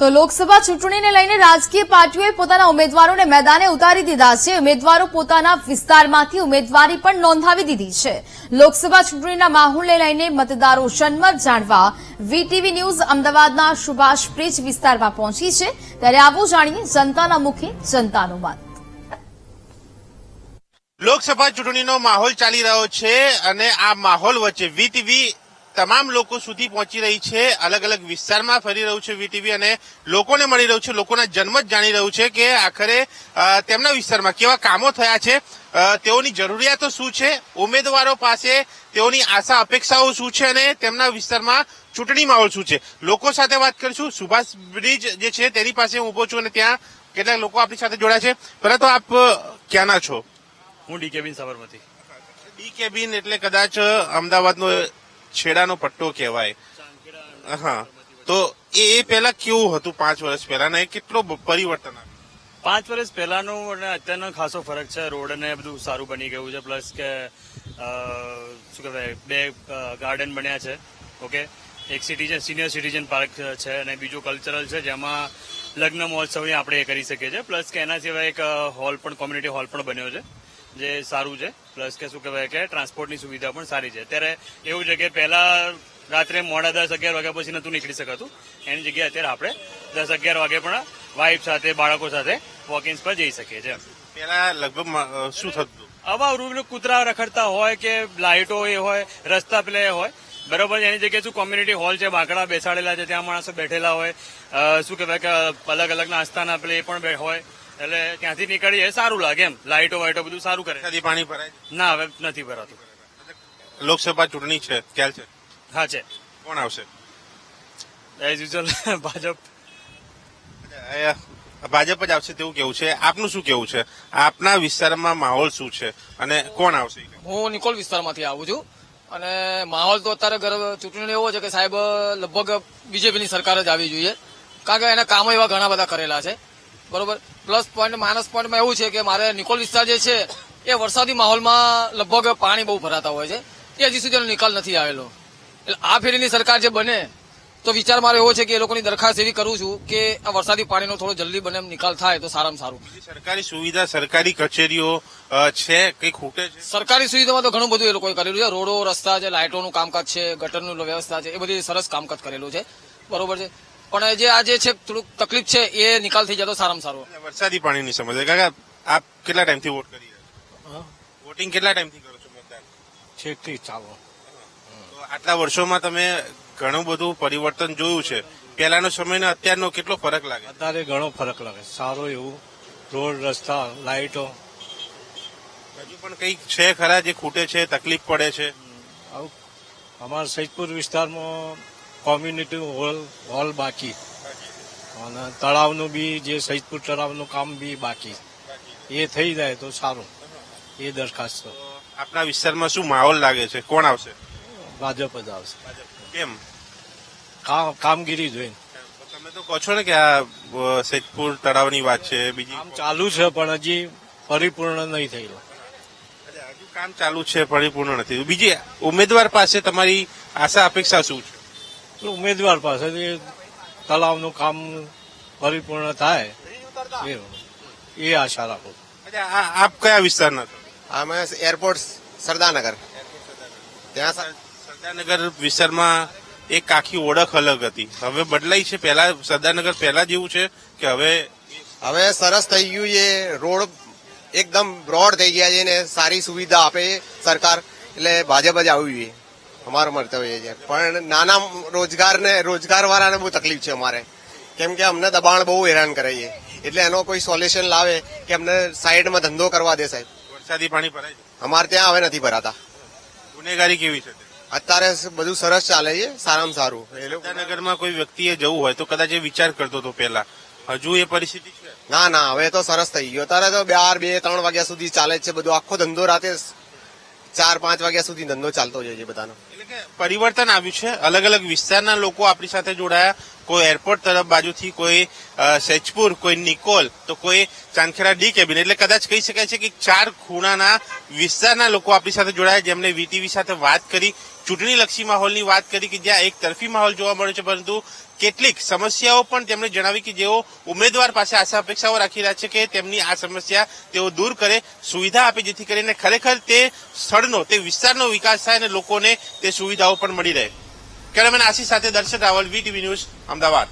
તો લોકસભા ચૂંટણીને લઈને રાજકીય પાર્ટીઓએ પોતાના ઉમેદવારોને મેદાને ઉતારી દીધા છે। ઉમેદવારો પોતાના વિસ્તારમાંથી ઉમેદવારી પણ નોંધાવી દીધી છે। લોકસભા ચૂંટણીના માહોલને લઈને મતદારો જનમત જાણવા વીટીવી ન્યૂઝ અમદાવાદના સુભાષ બ્રિજ વિસ્તારમાં પહોંચી છે। ત્યારે આવો જાણીએ જનતાના મુખે જનતાનો મત। લોકસભા ચૂંટણીનો માહોલ ચાલી રહ્યો છે અને આ માહોલ વચ્ચે વીટીવી તમામ લોકો સુધી પહોંચી રહી છે। અલગ અલગ વિસ્તારમાં ફરી રહ્યું છે વીટીવી અને લોકોને મળી રહ્યું છે, લોકોના જન્મત જાણી રહ્યું છે કે આખરે તેમના વિસ્તારમાં કેવા કામો થયા છે, તેઓની જરૂરિયાતો શું છે, ઉમેદવારો પાસે તેઓની આશા અપેક્ષાઓ શું છે અને તેમના વિસ્તારમાં ચૂંટણી માહોલ શું છે। લોકો સાથે વાત કરીશું। સુભાષ બ્રિજ જે છે તેની પાસે હું ઉભો છું અને ત્યાં કેટલાક લોકો આપણી સાથે જોડાયા છે। પહેલા તો આપ ક્યાંના છો? હું ડીકેબીન સાબરમતી। ડીકેબીન એટલે કદાચ અમદાવાદનો છેડાનો પટ્ટો કહેવાય। હા, તો એ પહેલા કેવું હતું 5 વર્ષ પહેલા એ કેટલો પરિવર્તન આવ્યું? 5 વર્ષ પહેલાનું અને અત્યારનો ખાસો ફરક છે। રોડ ને બધું સારું બની ગયું છે, પ્લસ કે શું કહેવાય 2 ગાર્ડન બન્યા છે। ઓકે, એક સિનિયર સિટીઝન પાર્ક છે અને બીજું કલ્ચરલ છે જેમાં લગ્ન મહોત્સવ આપણે કરી શકીએ છીએ। પ્લસ કે એના સિવાય એક હોલ પણ, કોમ્યુનિટી હોલ પણ બન્યો છે જે સારું છે। પ્લસ કે શું કહેવાય કે ટ્રાન્સપોર્ટની સુવિધા પણ સારી છે। અત્યારે એવું છે કે પહેલા રાત્રે મોડા 10-11 વાગ્યા પછી નતું નીકળી શકાતું, એની જગ્યાએ અત્યારે આપણે 10-11 વાગે પણ વાઇફ સાથે, બાળકો સાથે વોકિંગ્સ પર જઈ શકીએ છીએ। પેલા લગભગ શું થતું? આવા રૂમ કૂતરા રખડતા હોય કે લાઇટો એ હોય, રસ્તા પેલા હોય, બરોબર। એની જગ્યાએ શું કોમ્યુનિટી હોલ છે, બાંકડા બેસાડેલા છે, ત્યાં માણસો બેઠેલા હોય, શું કહેવાય કે અલગ અલગ નાસ્તાના પેલે એ પણ હોય, એટલે ત્યાંથી નીકળીએ સારું લાગે એમ। લાઇટો વાઇટો બધું સારું કરે। પાણી ભરાય? ના, હવે નથી ભરાતું। લોકસભા ચૂંટણી છે, ખ્યાલ છે? હા છે। કોણ આવશે? As usual Bhajap. ભાજપ જ આવશે તેવું કેવું છે। આપનું શું કેવું છે? આપના વિસ્તારમાં માહોલ શું છે અને કોણ આવશે? હું નિકોલ વિસ્તારમાંથી આવું છું અને માહોલ તો અત્યારે ચૂંટણીનો એવો છે કે સાહેબ લગભગ બીજેપીની સરકાર જ આવી જોઈએ, કારણ કે એના કામો એવા ઘણા બધા કરેલા છે, બરોબર। પ્લસ પોઈન્ટ, માઇનસ પોઈન્ટમાં એવું છે કે મારે નિકોલ વિસ્તાર જે છે એ વરસાદી માહોલમાં લગભગ પાણી બહુ ભરાતા હોય છે, એ હજી સુધી એનો નિકાલ નથી આવેલો। એટલે આ ફેરીની સરકાર જે બને તો વિચાર મારો એવો છે કે એ લોકોની દરખાસ્ત એવી કરું છું કે આ વરસાદી પાણીનો થોડો જલ્દી બને નિકાલ થાય તો સારામાં સારું। સરકારી સુવિધા, સરકારી કચેરીઓ છે, કઈ ખૂટે છે? સરકારી સુવિધામાં તો ઘણું બધું એ લોકોએ કરેલું છે। રોડો, રસ્તા છે, લાઇટોનું કામકાજ છે, ગટરનું વ્યવસ્થા છે, એ બધી સરસ કામકાજ કરેલું છે, બરોબર છે। પણ જે આ જે છે થોડુંક તકલીફ છે એ નિકાલ થઈ જાય તો સારામાં સારું। વરસાદી પાણીની સમસ્યા, કાકા આપ કેટલા ટાઈમથી વોટ કરી રહ્યા છો? વોટિંગ કેટલા ટાઈમથી કરો છો? મતદાન છેકથી ચાલો। તો આટલા વર્ષોમાં તમે ઘણું બધું પરિવર્તન જોયું છે। પહેલાનો સમય ને અત્યારનો કેટલો ફરક લાગે? અત્યારે ઘણો ફરક લાગે, સારું એવું રોડ, રસ્તા, લાઇટો। હજુ પણ કઈક છે ખરા જે ખૂટે છે, તકલીફ પડે છે? અમારા સૈદપુર વિસ્તારમાં કોમ્યુનિટી હોલ બાકી અને તળાવનું બી, જે સૈદપુર તળાવનું કામ બી બાકી, એ થઈ જાય તો સારું, એ દરખાસ્ત। આપના વિસ્તારમાં શું માહોલ લાગે છે? કોણ આવશે? ભાજપ જ આવશે। કેમ? કામગીરી જોઈને। તમે તો કહો છો ને કે આ સૈદપુર તળાવની વાત છે, બીજી કામ ચાલુ છે પણ હજી પરિપૂર્ણ નહીં થયેલું। હજુ કામ ચાલુ છે, પરિપૂર્ણ નથી। બીજી ઉમેદવાર પાસે તમારી આશા અપેક્ષા શું છે? ઉમેદવાર પાસે તળાવનું કામ પરિપૂર્ણ થાય એ આશા રાખું। આપ કયા વિસ્તારના છો? અમે એરપોર્ટ સરદારનગર, ત્યાં સરદારનગર વિસ્તારમાં એક આખી ઓળખ અલગ હતી, હવે બદલાઈ છે? પહેલા સરદારનગર પહેલા જેવું છે કે હવે સરસ થઈ ગયું છે? રોડ એકદમ બ્રોડ થઈ ગયા છે ને સારી સુવિધા આપે સરકાર, એટલે ભાજપ જ આવવી જોઈએ અમારું મંતવ્ય છે। પણ નાના રોજગાર વાળાને બહુ તકલીફ છે અમારે, કેમ કે અમને દબાણ બહુ હેરાન કરે છે, એટલે એનો કોઈ સોલ્યુશન લાવે કે અમને સાઈડમાં ધંધો કરવા દે સાહેબ। વરસાદી પાણી ભરાય છે? અમારે ત્યાં હવે નથી ભરાતા। ગુનેગારી કેવી છે? અત્યારે બધું સરસ ચાલે છે, સારામાં સારું। સરદારનગરમાં કોઈ વ્યક્તિએ જવું હોય તો કદાચ એ વિચાર કરતો હતો પહેલા, હજુ એ પરિસ્થિતિ છે? ના, હવે તો સરસ થઈ ગયો। અત્યારે તો 2-3 વાગ્યા સુધી ચાલે જ છે બધું, આખો ધંધો રાતે 4-5 વાગ્યા સુધી ધંધો ચાલતો જાય છે બધાનો। એટલે કે પરિવર્તન આવ્યું છે। અલગ અલગ વિસ્તારના લોકો આપણી સાથે જોડાયા, કોઈ એરપોર્ટ તરફ બાજુથી, કોઈ સૈજપુર, કોઈ નિકોલ, તો કોઈ ચાંદખેડા ડી કેબિન. એટલે કદાચ કહી શકાય છે કે 4 ખૂણાના વિસ્તારના લોકો આપણી સાથે જોડાયા, જેમને વીટીવી સાથે વાત કરી, ચૂંટણીલક્ષી માહોલની વાત કરી કે જ્યાં એક તરફી માહોલ જોવા મળ્યો છે, પરંતુ કેટલીક સમસ્યાઓ પણ તેમણે જણાવી કે જેઓ ઉમેદવાર પાસે આશા અપેક્ષાઓ રાખી રહ્યા છે કે તેમની આ સમસ્યા તેઓ દૂર કરે, સુવિધા આપે, જેથી કરીને ખરેખર તે સ્થળનો, તે વિસ્તારનો વિકાસ થાય અને લોકોને તે સુવિધાઓ પણ મળી રહે. કેમેરામેન આશીષ સાથે દર્શન રાવલ, વીટીવી ન્યૂઝ, અમદાવાદ.